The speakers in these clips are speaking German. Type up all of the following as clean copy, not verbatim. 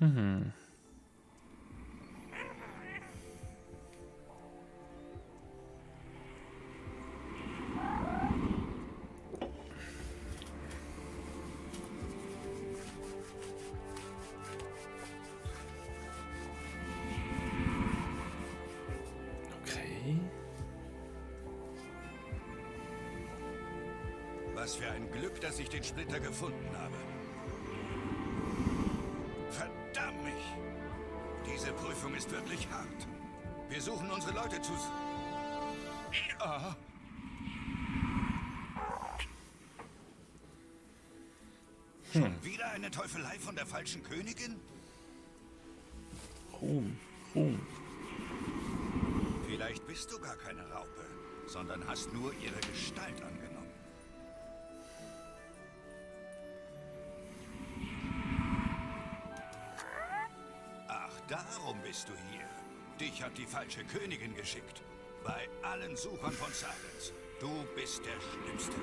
Mhm. Okay. Was für ein Glück, dass ich den Splitter gefunden habe. Verdammt mich! Diese Prüfung ist wirklich hart. Wir suchen unsere Leute zu... Ah. Schon wieder eine Teufelei von der falschen Königin? Ruhm. Vielleicht bist du gar keine Raupe, sondern hast nur ihre Gestalt angenommen. Ach, darum bist du hier. Dich hat die falsche Königin geschickt. Bei allen Suchern von Silence. Du bist der Schlimmste.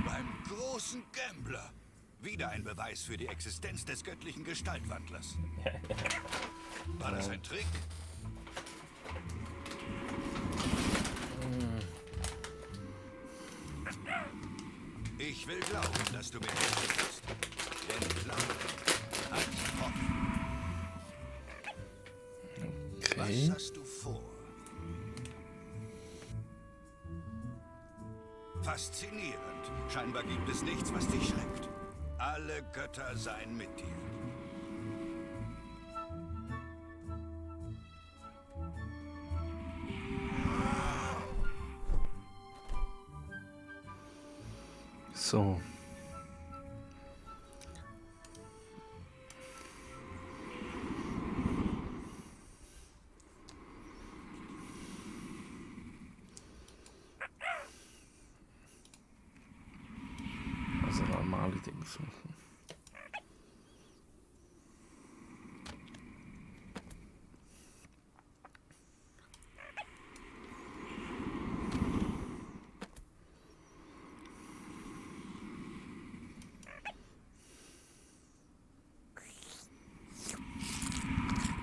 Beim großen Gambler. Wieder ein Beweis für die Existenz des göttlichen Gestaltwandlers. War das ein Trick? Ich will glauben, dass du mir helfen willst. Denn Glaube hat Hoffnung. Okay. Was hast du vor? Faszinierend. Scheinbar gibt es nichts, was dich schreckt. Alle Götter seien mit dir. So. Also normale Dinge suchen.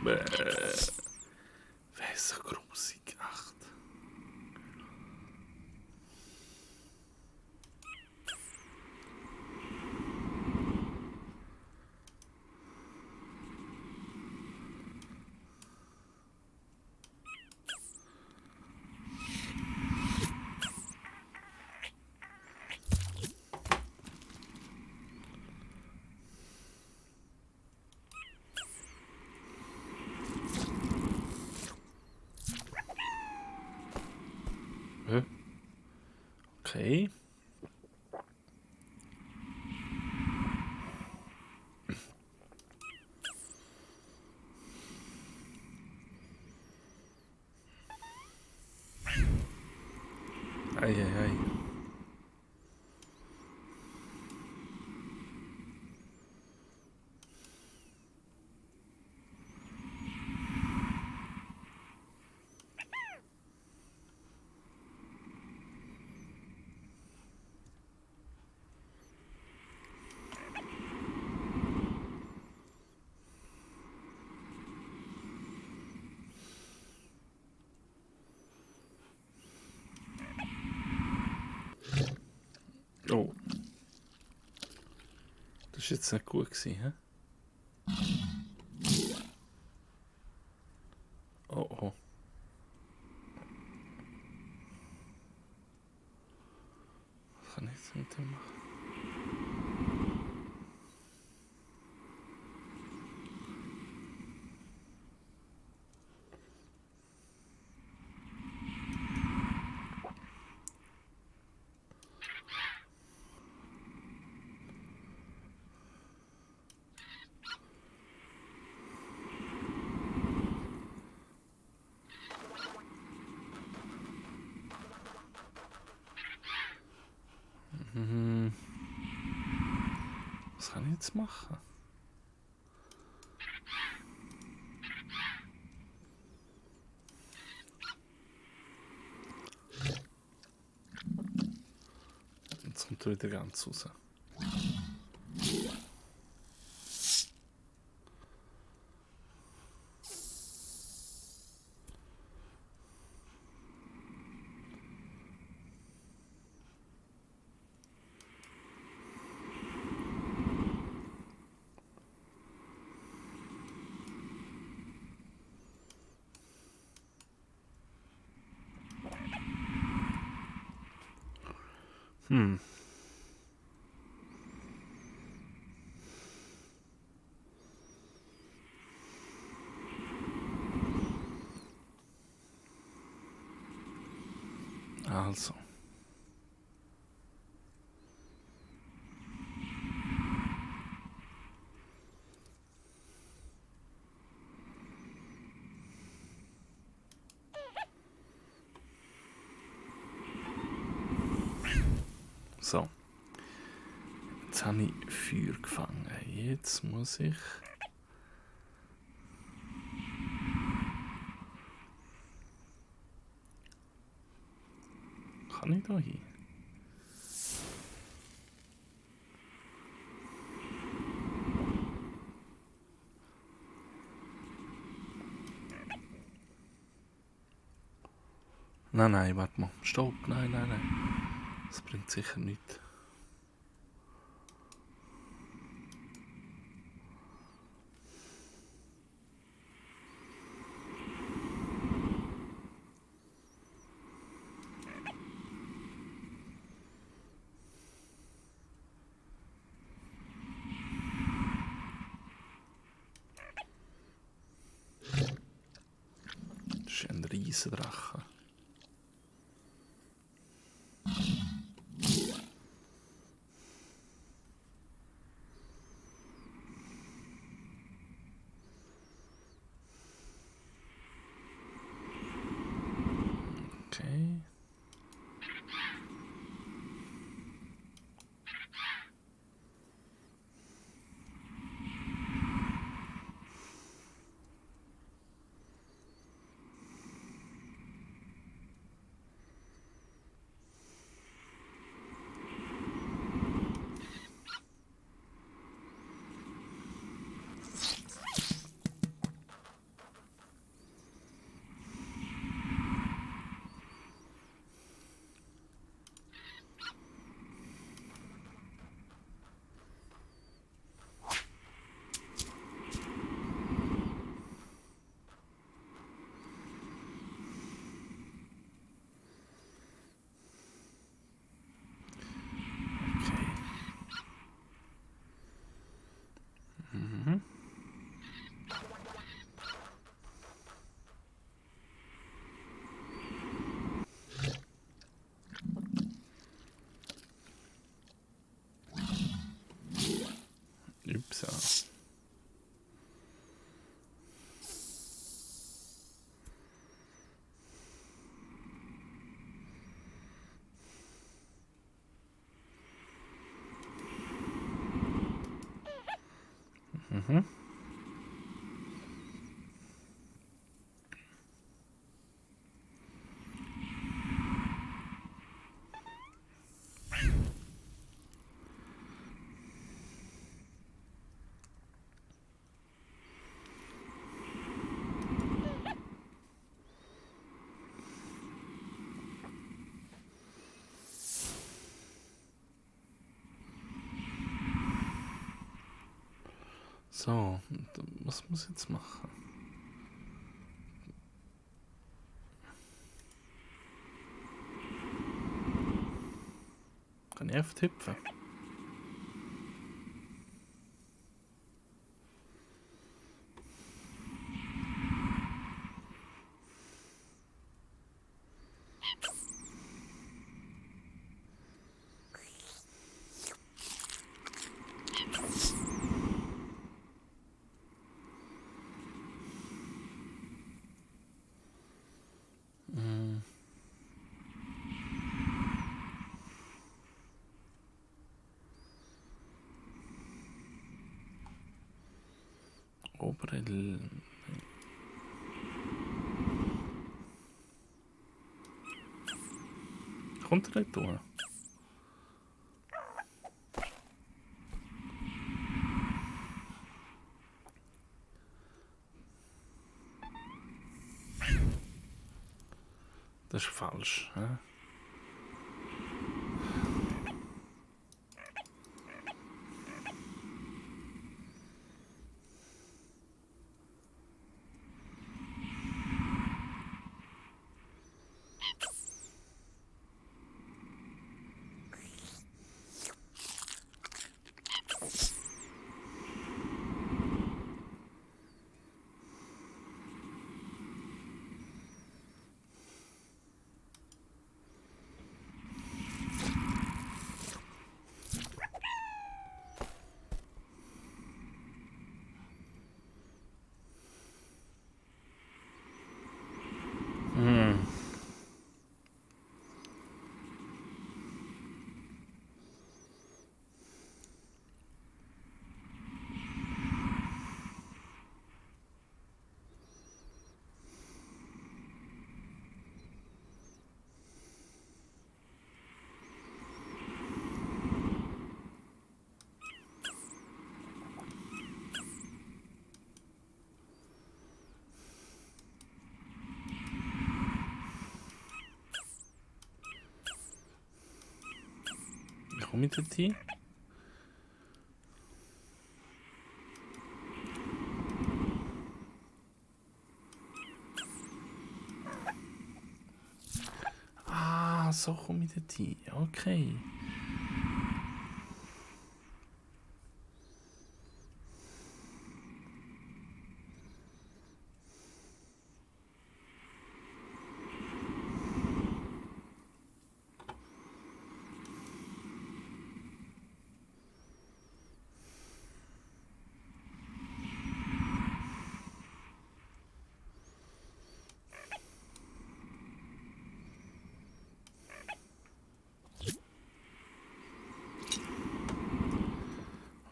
Wer ist so grusig? Acht. Okay. Ei. Oh. Das ist jetzt nicht gut gewesen, hä? Oh. Was kann ich jetzt mit dem machen? Was kann ich jetzt machen? Jetzt kommt er wieder ganz raus. Also. So. Jetzt habe ich Feuer gefangen. Jetzt muss ich... Kann ich da hin? Nein, nein, warte mal. Stopp. Nein, nein, nein. Das bringt sicher nichts. Das ist ein Riesendrache. Okay. Ups. So, was muss ich jetzt machen? Kann ich F tippen? Obere kommt er nicht durch? Das ist falsch. Hä? Wie komme ich dort hin? Ah, so komme ich dort hin. Okay.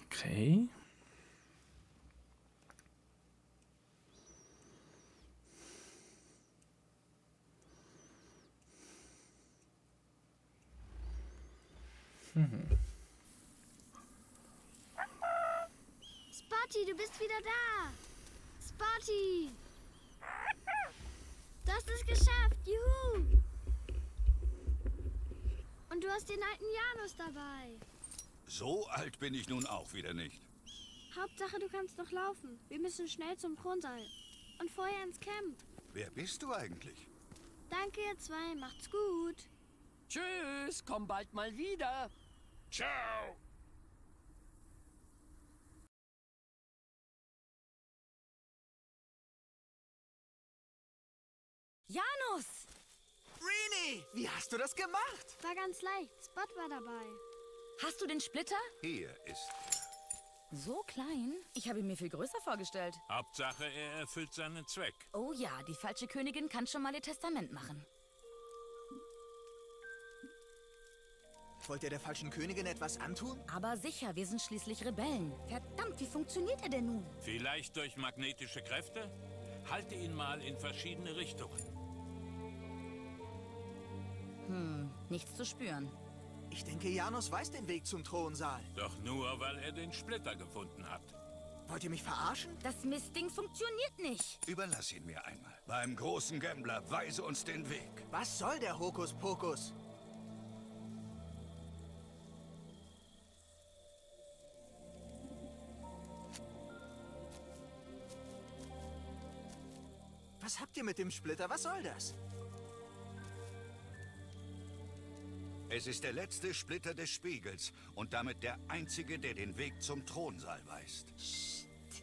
Okay. Spotty, du bist wieder da. Spotty. Du hast es geschafft. Juhu. Und du hast den alten Janus dabei. So alt bin ich nun auch wieder nicht. Hauptsache, du kannst noch laufen. Wir müssen schnell zum Thronsaal. Und vorher ins Camp. Wer bist du eigentlich? Danke, ihr zwei. Macht's gut. Tschüss, komm bald mal wieder. Ciao! Janus! Rini, wie hast du das gemacht? War ganz leicht. Spot war dabei. Hast du den Splitter? Hier ist So klein? Ich habe ihn mir viel größer vorgestellt. Hauptsache, er erfüllt seinen Zweck. Oh ja, die falsche Königin kann schon mal ihr Testament machen. Wollt ihr der falschen Königin etwas antun? Aber sicher, wir sind schließlich Rebellen. Verdammt, wie funktioniert er denn nun? Vielleicht durch magnetische Kräfte? Halte ihn mal in verschiedene Richtungen. Nichts zu spüren. Ich denke, Janus weiß den Weg zum Thronsaal. Doch nur, weil er den Splitter gefunden hat. Wollt ihr mich verarschen? Das Mistding funktioniert nicht. Überlass ihn mir einmal. Beim großen Gambler weise uns den Weg. Was soll der Hokuspokus? Was habt ihr mit dem Splitter? Was soll das? Es ist der letzte Splitter des Spiegels und damit der einzige, der den Weg zum Thronsaal weist.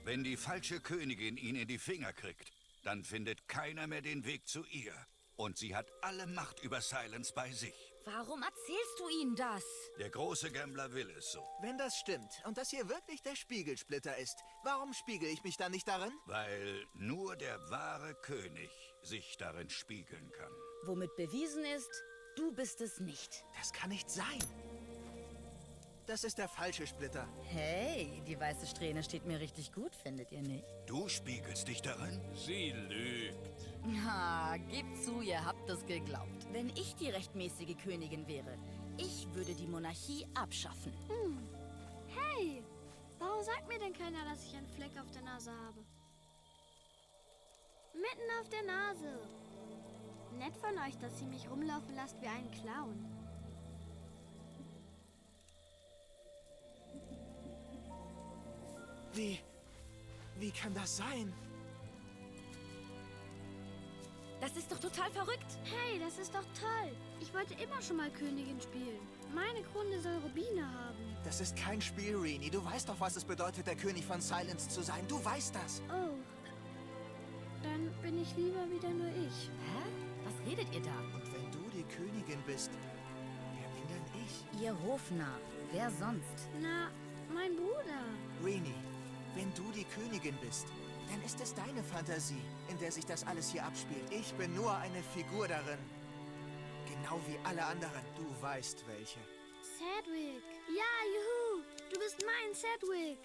Wenn die falsche Königin ihn in die Finger kriegt, dann findet keiner mehr den Weg zu ihr. Und sie hat alle Macht über Silence bei sich. Warum erzählst du ihnen das? Der große Gambler will es so. Wenn das stimmt und das hier wirklich der Spiegelsplitter ist, warum spiegel ich mich dann nicht darin? Weil nur der wahre König sich darin spiegeln kann. Womit bewiesen ist, du bist es nicht. Das kann nicht sein. Das ist der falsche Splitter. Hey, die weiße Strähne steht mir richtig gut, findet ihr nicht? Du spiegelst dich darin? Sie lügt. Ha, gebt zu, ihr habt es geglaubt. Wenn ich die rechtmäßige Königin wäre, ich würde die Monarchie abschaffen. Hey, warum sagt mir denn keiner, dass ich einen Fleck auf der Nase habe? Mitten auf der Nase. Nett nett von euch, dass ihr mich rumlaufen lasst wie einen Clown. Wie kann das sein? Das ist doch total verrückt. Hey, das ist doch toll. Ich wollte immer schon mal Königin spielen. Meine Krone soll Rubine haben. Das ist kein Spiel, Rini. Du weißt doch, was es bedeutet, der König von Silence zu sein. Du weißt das. Oh. Dann bin ich lieber wieder nur ich. Hä? Was redet ihr da? Und wenn du die Königin bist, wer bin denn ich? Ihr Hofnarr. Wer sonst? Na, mein Bruder. Rini, wenn du die Königin bist, dann ist es deine Fantasie, in der sich das alles hier abspielt. Ich bin nur eine Figur darin. Genau wie alle anderen. Du weißt welche. Sedgwick. Ja, juhu. Du bist mein Sedgwick.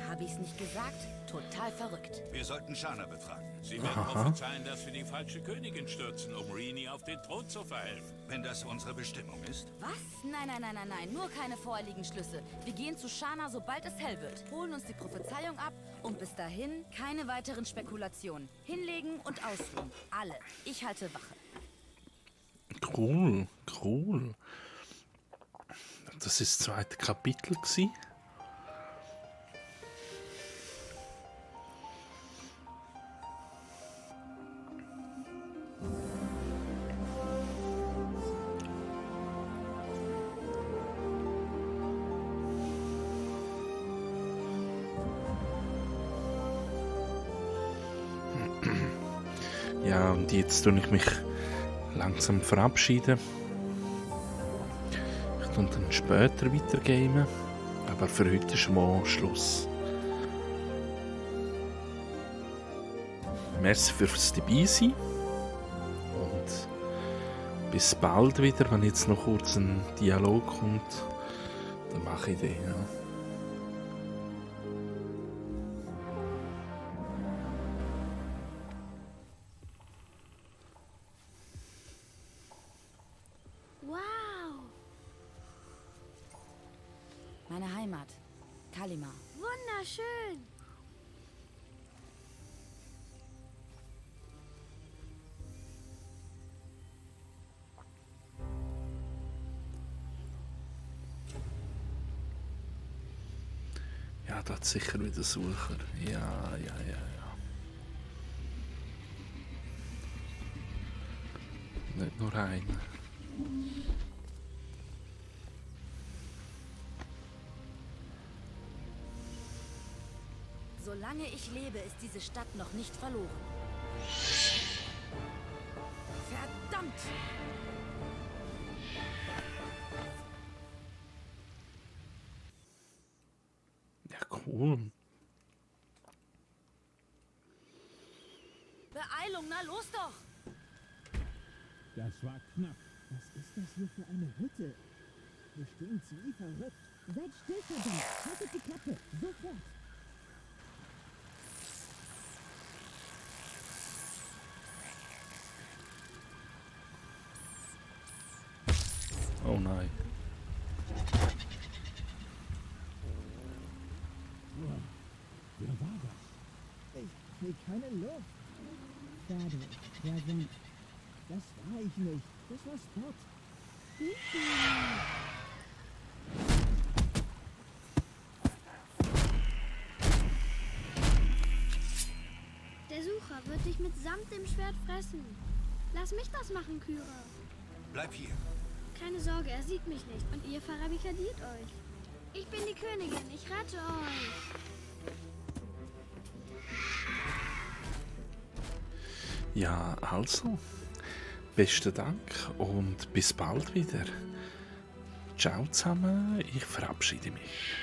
Habe ich's nicht gesagt? Total verrückt. Wir sollten Shana befragen. Sie werden prophezeien, dass wir die falsche Königin stürzen, um Rini auf den Thron zu verhelfen. Wenn das unsere Bestimmung ist. Was? Nein. Nur keine voreiligen Schlüsse. Wir gehen zu Shana, sobald es hell wird. Holen uns die Prophezeiung ab und bis dahin keine weiteren Spekulationen. Hinlegen und ausruhen. Alle. Ich halte Wache. Cool. Das ist das zweite Kapitel gsi. Ja, und jetzt tue ich mich langsam verabschieden. Ich tue dann später weitergehen, aber für heute ist mal Schluss. Merci fürs dabei sein und bis bald wieder. Wenn jetzt noch kurz ein Dialog kommt, dann mache ich den. Ja. Wow. Meine Heimat. Kalima. Wunderschön. Ja, da hat sicher wieder Sucher. Ja. Nicht nur einer. Solange ich lebe, ist diese Stadt noch nicht verloren. Verdammt! Ja, cool. Beeilung, na los doch! Das war knapp. Was ist das hier für eine Hütte? Hier stinkt's wie verrückt. Seid still, verdammt! Haltet die Klappe! Sofort! Oh nein. Wer war das? Ich krieg keine Luft. Schade, Sergeant. Das war ich nicht. Das war Spot. Der Sucher wird dich mitsamt dem Schwert fressen. Lass mich das machen, Kyra. Bleib hier. Keine Sorge, er sieht mich nicht und ihr verbarrikadiert euch. Ich bin die Königin, ich rette euch. Ja, also. Besten Dank und bis bald wieder. Ciao zusammen, ich verabschiede mich.